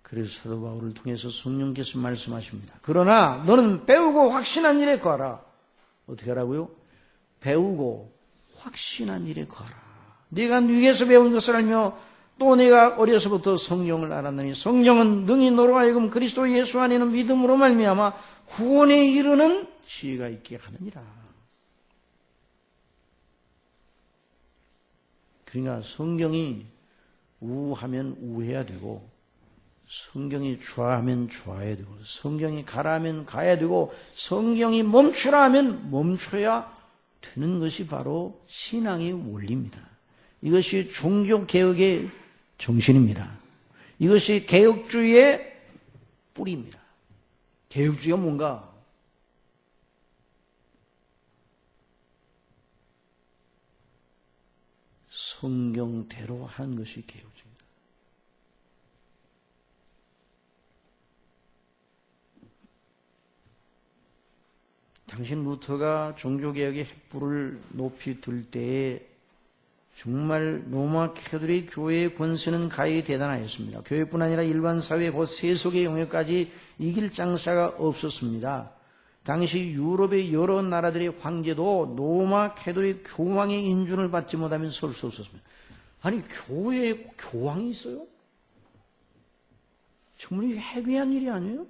그래서 사도 바울을 통해서 성령께서 말씀하십니다. 그러나 너는 배우고 확신한 일에 거하라. 어떻게 하라고요? 배우고 확신한 일에 거하라. 네가 누에게서 배운 것을 알며 또 내가 어려서부터 성령을 알았느니 성령은 능히 너로 하여금 그리스도 예수 안에는 믿음으로 말미암아 구원에 이르는 지혜가 있게 하느니라. 그러니까 성경이 우하면 우해야 되고 성경이 좌하면 좌해야 되고 성경이 가라 하면 가야 되고 성경이 멈추라 하면 멈춰야 되는 것이 바로 신앙의 원리입니다. 이것이 종교개혁의 정신입니다. 이것이 개혁주의의 뿌리입니다. 개혁주의가 뭔가? 성경대로 하는 것이 개혁주의입니다. 당신 루터가 종교개혁의 횃불을 높이 들 때에 정말 로마 캐톨릭 교회의 권세는 가히 대단하였습니다. 교회뿐 아니라 일반 사회 곧 세속의 영역까지 이길 장사가 없었습니다. 당시 유럽의 여러 나라들의 황제도 로마 캐톨릭 교황의 인준을 받지 못하면 설 수 없었습니다. 아니 교회에 교황이 있어요? 정말 해괴한 일이 아니에요?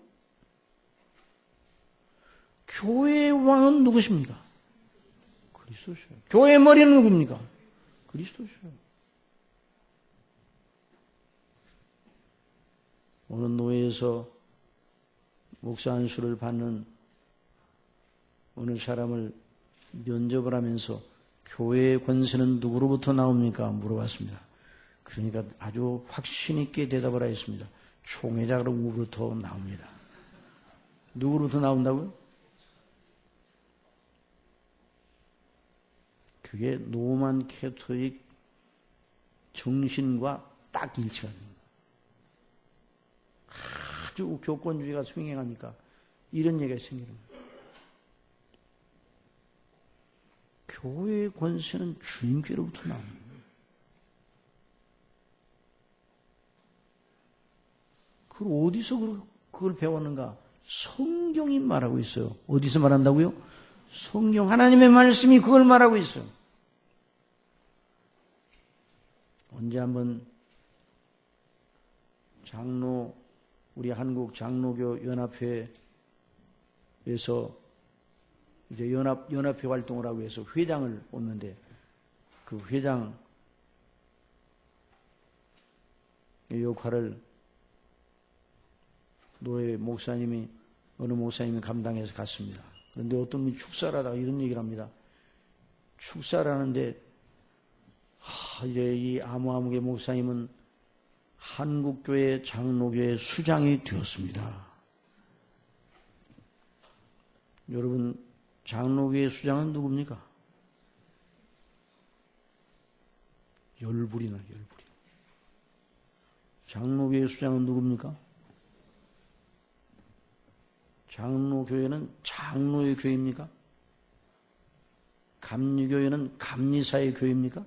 교회의 왕은 누구십니까? 그리스도시요. 교회의 머리는 누굽니까? 그리스도시요. 어느 노예에서 목사 안수를 받는 어느 사람을 면접을 하면서 교회의 권세는 누구로부터 나옵니까? 물어봤습니다. 그러니까 아주 확신 있게 대답을 하였습니다. 총회장으로부터 나옵니다. 누구로부터 나온다고요? 그게 로만 캐톨릭 정신과 딱 일치가 됩니다. 아주 교권주의가 횡행하니까 이런 얘기가 생기는 거예요. 교회의 권세는 주님께로부터 나옵니다. 그걸 어디서 그걸 배웠는가? 성경이 말하고 있어요. 어디서 말한다고요? 성경 하나님의 말씀이 그걸 말하고 있어요. 언제 한번 우리 한국 장로교 연합회에서 이제 연합회 활동을 하고 해서 회장을 뽑는데 그 회장 역할을 어느 목사님이 감당해서 갔습니다. 그런데 어떤 분이 축사를 하다가 이런 얘기를 합니다. 축사를 하는데 이제 이 아무개 목사님은 한국교회 장로교회 수장이 되었습니다. 여러분 장로교회 수장은 누굽니까? 열불이. 장로교회 수장은 누굽니까? 장로교회는 장로의 교회입니까? 감리교회는 감리사의 교회입니까?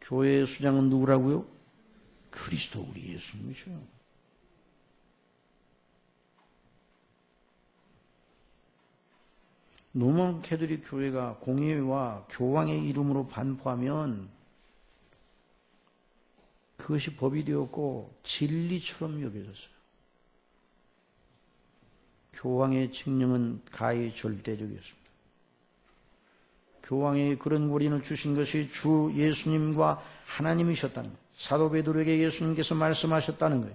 교회의 수장은 누구라고요? 그리스도 우리 예수님이죠. 로마 캐톨릭 교회가 공예와 교황의 이름으로 반포하면 그것이 법이 되었고 진리처럼 여겨졌어요. 교황의 칙령은 가히 절대적이었습니다. 교황이 그런 권위를 주신 것이 주 예수님과 하나님이셨다는 거예요. 사도 베드로에게 예수님께서 말씀하셨다는 거예요.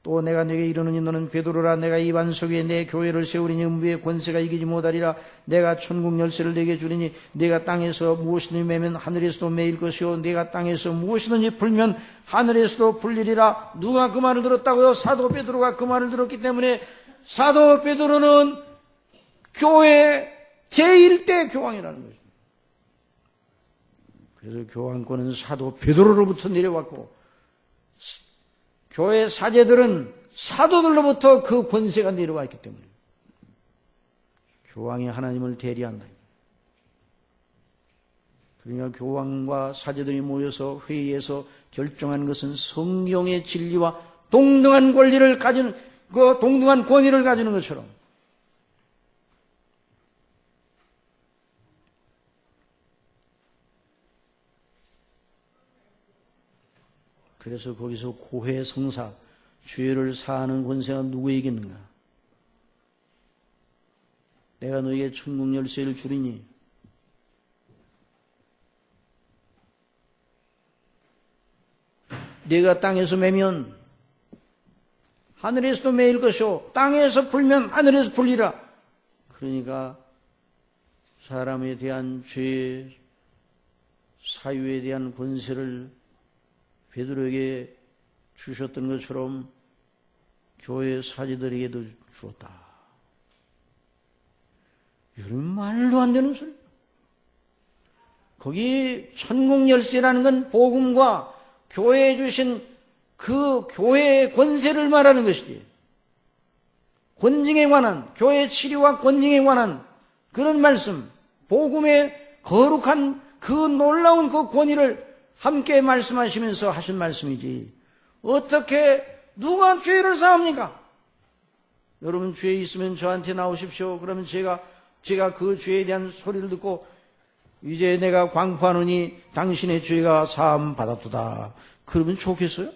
또 내가 네게 이르노니 너는 베드로라. 내가 이 반석 위에 내 교회를 세우리니 음부의 권세가 이기지 못하리라. 내가 천국 열쇠를 네게 주리니 네가 땅에서 무엇이든지 매면 하늘에서도 매일 것이요 네가 땅에서 무엇이든지 풀면 하늘에서도 풀리리라. 누가 그 말을 들었다고요? 사도 베드로가 그 말을 들었기 때문에 사도 베드로는 교회 제1대 교황이라는 거죠. 그래서 교황권은 사도 베드로로부터 내려왔고 교회 사제들은 사도들로부터 그 권세가 내려왔기 때문에 교황이 하나님을 대리한다. 그러니까 교황과 사제들이 모여서 회의에서 결정한 것은 성경의 진리와 동등한 권리를 가지는 그 동등한 권위를 가지는 것처럼 그래서 거기서 고해 성사, 죄를 사하는 권세가 누구에게 있는가? 내가 너에게 천국 열쇠를 주리니 네가 땅에서 매면 하늘에서도 매일 것이요 땅에서 풀면 하늘에서 풀리라. 그러니까 사람에 대한 죄, 사유에 대한 권세를 베드로에게 주셨던 것처럼 교회 사제들에게도 주었다. 이런 말도 안 되는 소리. 거기 천국 열쇠라는 건 복음과 교회에 주신 그 교회의 권세를 말하는 것이지. 권징에 관한, 교회 치료와 권징에 관한 그런 말씀, 복음의 거룩한 그 놀라운 그 권위를 함께 말씀하시면서 하신 말씀이지. 어떻게 누가 죄를 사합니까? 여러분 죄 있으면 저한테 나오십시오. 그러면 제가 그 죄에 대한 소리를 듣고 이제 내가 광포하노니 당신의 죄가 사함 받았도다. 그러면 좋겠어요?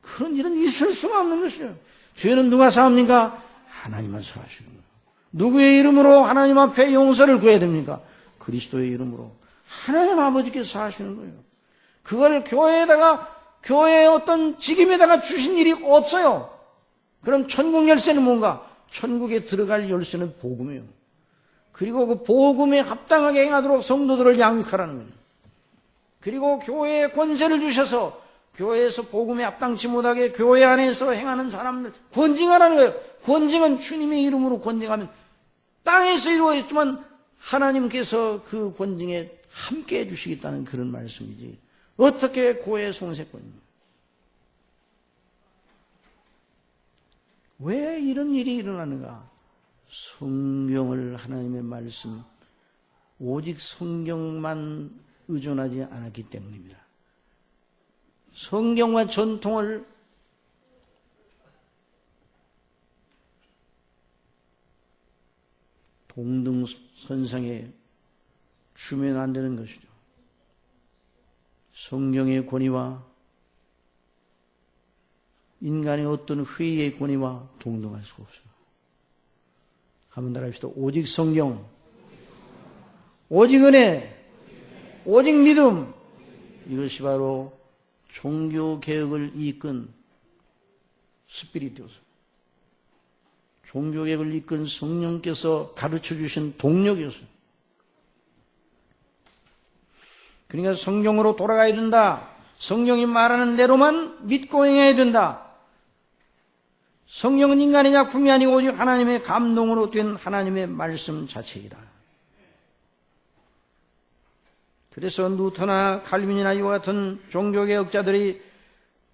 그런 일은 있을 수가 없는 것이죠. 죄는 누가 사합니까? 하나님만 사하시는 거예요. 누구의 이름으로 하나님 앞에 용서를 구해야 됩니까? 그리스도의 이름으로 하나님 아버지께서 사하시는 거예요. 그걸 교회의 어떤 직임에다가 주신 일이 없어요. 그럼 천국 열쇠는 뭔가? 천국에 들어갈 열쇠는 복음이에요. 그리고 그 복음에 합당하게 행하도록 성도들을 양육하라는 거예요. 그리고 교회에 권세를 주셔서 교회에서 복음에 합당치 못하게 교회 안에서 행하는 사람들 권징하라는 거예요. 권징은 주님의 이름으로 권징하면 땅에서 이루어졌지만 하나님께서 그 권징에 함께 해주시겠다는 그런 말씀이지. 어떻게 고해 송세권입니까? 왜 이런 일이 일어나는가? 성경을 하나님의 말씀, 오직 성경만 의존하지 않았기 때문입니다. 성경과 전통을 동등선상에 주면 안 되는 것이죠. 성경의 권위와 인간의 어떤 회의의 권위와 동등할 수가 없어요. 한번 따라합시다. 오직 성경, 오직 은혜, 오직 믿음. 이것이 바로 종교개혁을 이끈 스피리트였어요. 종교개혁을 이끈 성령께서 가르쳐 주신 동력이었어요. 그러니까 성경으로 돌아가야 된다. 성경이 말하는 대로만 믿고 행해야 된다. 성경은 인간의 작품이 아니고 오직 하나님의 감동으로 된 하나님의 말씀 자체이다. 그래서 누터나 칼빈이나 이와 같은 종교개혁자들이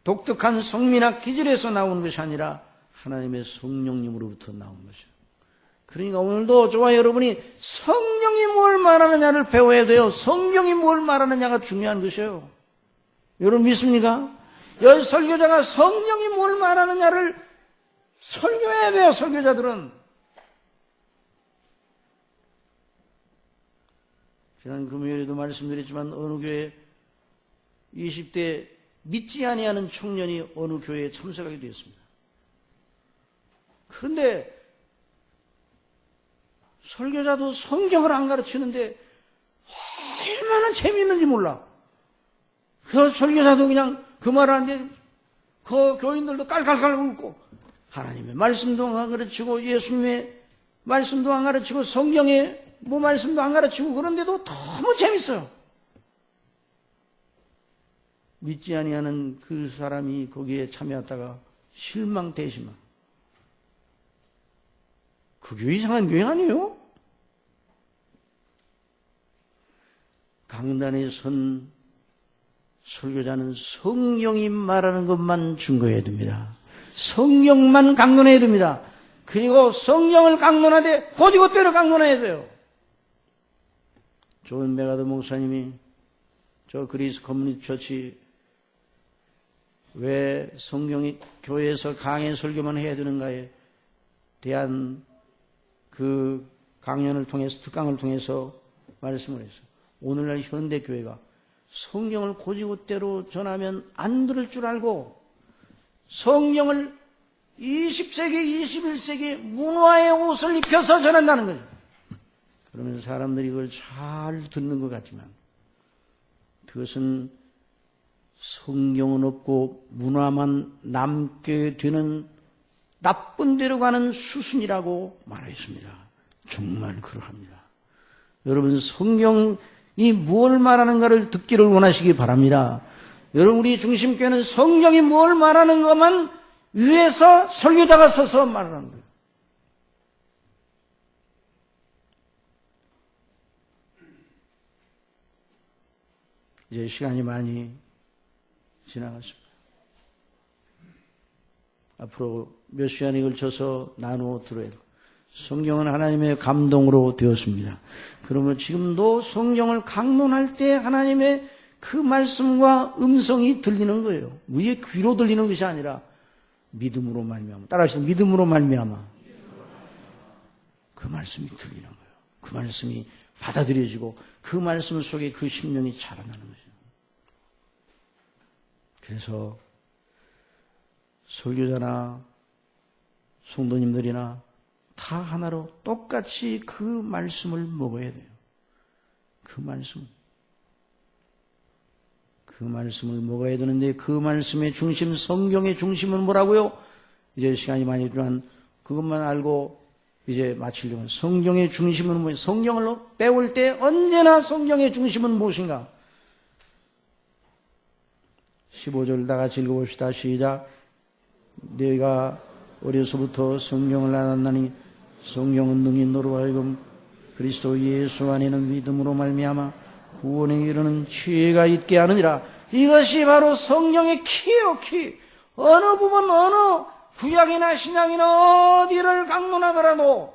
독특한 성민학 기질에서 나오는 것이 아니라 하나님의 성령님으로부터 나온 것이에요. 그러니까 오늘도 저와 여러분이 성경이 뭘 말하느냐를 배워야 돼요. 성경이 뭘 말하느냐가 중요한 것이에요. 여러분 믿습니까? 여기 설교자가 성경이 뭘 말하느냐를 설교해야 돼요. 설교자들은. 지난 금요일에도 말씀드렸지만 어느 교회 20대 믿지 아니하는 청년이 어느 교회에 참석하게 되었습니다. 그런데 설교자도 성경을 안 가르치는데 얼마나 재미있는지 몰라. 그 설교자도 그냥 그 말 하는데 그 교인들도 깔깔깔 웃고 하나님의 말씀도 안 가르치고 예수님의 말씀도 안 가르치고 성경의 뭐 말씀도 안 가르치고 그런데도 너무 재밌어요. 믿지 아니하는 그 사람이 거기에 참여했다가 실망 대실망. 그 교회 이상한 교회 아니에요? 강단에 선 설교자는 성경이 말하는 것만 증거해야 됩니다. 성경만 강론해야 됩니다. 그리고 성경을 강론하되 고지고대로 강론해야 돼요. 존 메가더 목사님이 저 그리스 커뮤니티 처치 왜 성경이 교회에서 강해 설교만 해야 되는가에 대한 그 강연을 통해서 특강을 통해서 말씀을 했어요. 오늘날 현대교회가 성경을 고지고대로 전하면 안 들을 줄 알고 성경을 20세기, 21세기 문화의 옷을 입혀서 전한다는 거죠. 그러면 사람들이 그걸 잘 듣는 것 같지만 그것은 성경은 없고 문화만 남게 되는 나쁜 데로 가는 수순이라고 말했습니다. 정말 그러합니다. 여러분 성경이 무엇을 말하는가를 듣기를 원하시기 바랍니다. 여러분 우리 중심교회는 성경이 뭘 말하는 것만 위에서 설교자가 서서 말하는 거예요. 이제 시간이 많이 지나갔습니다. 앞으로 몇 시간에 걸쳐서 나누어 들어야 돼요. 성경은 하나님의 감동으로 되었습니다. 그러면 지금도 성경을 강론할 때 하나님의 그 말씀과 음성이 들리는 거예요. 우리의 귀로 들리는 것이 아니라 믿음으로 말미암아. 따라하시죠. 믿음으로 말미암아. 그 말씀이 들리는 거예요. 그 말씀이 받아들여지고 그 말씀 속에 그 심령이 자라나는 거죠. 그래서 설교자나 성도님들이나 다 하나로 똑같이 그 말씀을 먹어야 돼요. 그 말씀을 먹어야 되는데 그 말씀의 중심, 성경의 중심은 뭐라고요? 이제 시간이 많이 들어간 그것만 알고 이제 마치려면 성경의 중심은 뭐예요? 성경을 배울 때 언제나 성경의 중심은 무엇인가? 15절 다 같이 읽어봅시다. 시작. 내가 어려서부터 성경을 알았나니 성경은 능히 너로 하여금 그리스도 예수 안에는 믿음으로 말미암아 구원에 이르는 지혜가 있게 하느니라. 이것이 바로 성경의 키예요. 키. 어느 부분 어느 구약이나 신약이나 어디를 강론하더라도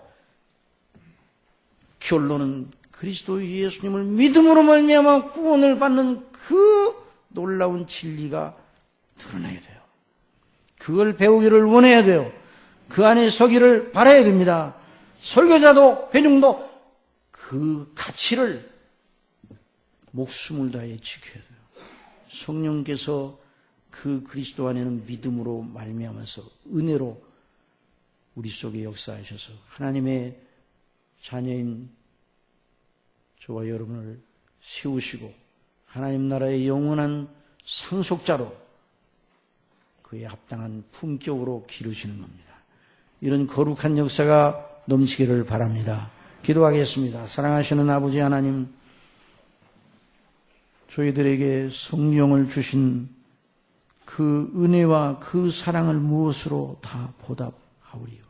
결론은 그리스도 예수님을 믿음으로 말미암아 구원을 받는 그 놀라운 진리가 드러나야 돼요. 그걸 배우기를 원해야 돼요. 그 안에 서기를 바라야 됩니다. 설교자도 회중도 그 가치를 목숨을 다해 지켜야 돼요. 성령께서 그 그리스도 안에는 믿음으로 말미암아서 은혜로 우리 속에 역사하셔서 하나님의 자녀인 저와 여러분을 세우시고 하나님 나라의 영원한 상속자로 그에 합당한 품격으로 기르시는 겁니다. 이런 거룩한 역사가 넘치기를 바랍니다. 기도하겠습니다. 사랑하시는 아버지 하나님, 저희들에게 성령을 주신 그 은혜와 그 사랑을 무엇으로 다 보답하오리요.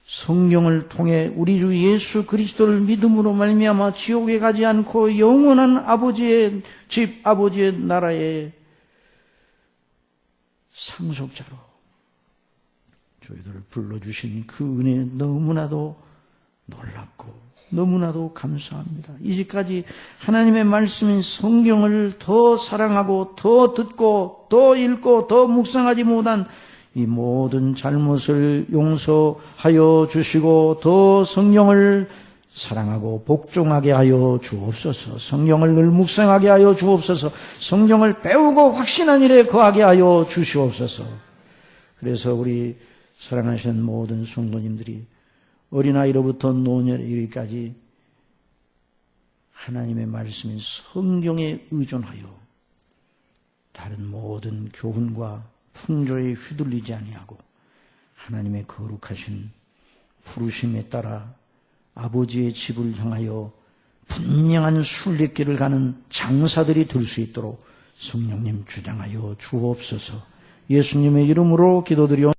성경을 통해 우리 주 예수 그리스도를 믿음으로 말미암아 지옥에 가지 않고 영원한 아버지의 집, 아버지의 나라의 상속자로 저희들을 불러주신 그 은혜 너무나도 놀랍고 너무나도 감사합니다. 이제까지 하나님의 말씀인 성경을 더 사랑하고 더 듣고 더 읽고 더 묵상하지 못한 이 모든 잘못을 용서하여 주시고 더 성경을 사랑하고 복종하게 하여 주옵소서. 성경을 늘 묵상하게 하여 주옵소서. 성경을 배우고 확신한 일에 거하게 하여 주시옵소서. 그래서 우리 사랑하시는 모든 성도님들이 어린아이로부터 노년에 이르기까지 하나님의 말씀인 성경에 의존하여 다른 모든 교훈과 풍조에 휘둘리지 아니하고 하나님의 거룩하신 부르심에 따라 아버지의 집을 향하여 분명한 순례길을 가는 장사들이 될 수 있도록 성령님 주장하여 주옵소서. 예수님의 이름으로 기도드리옵나이다.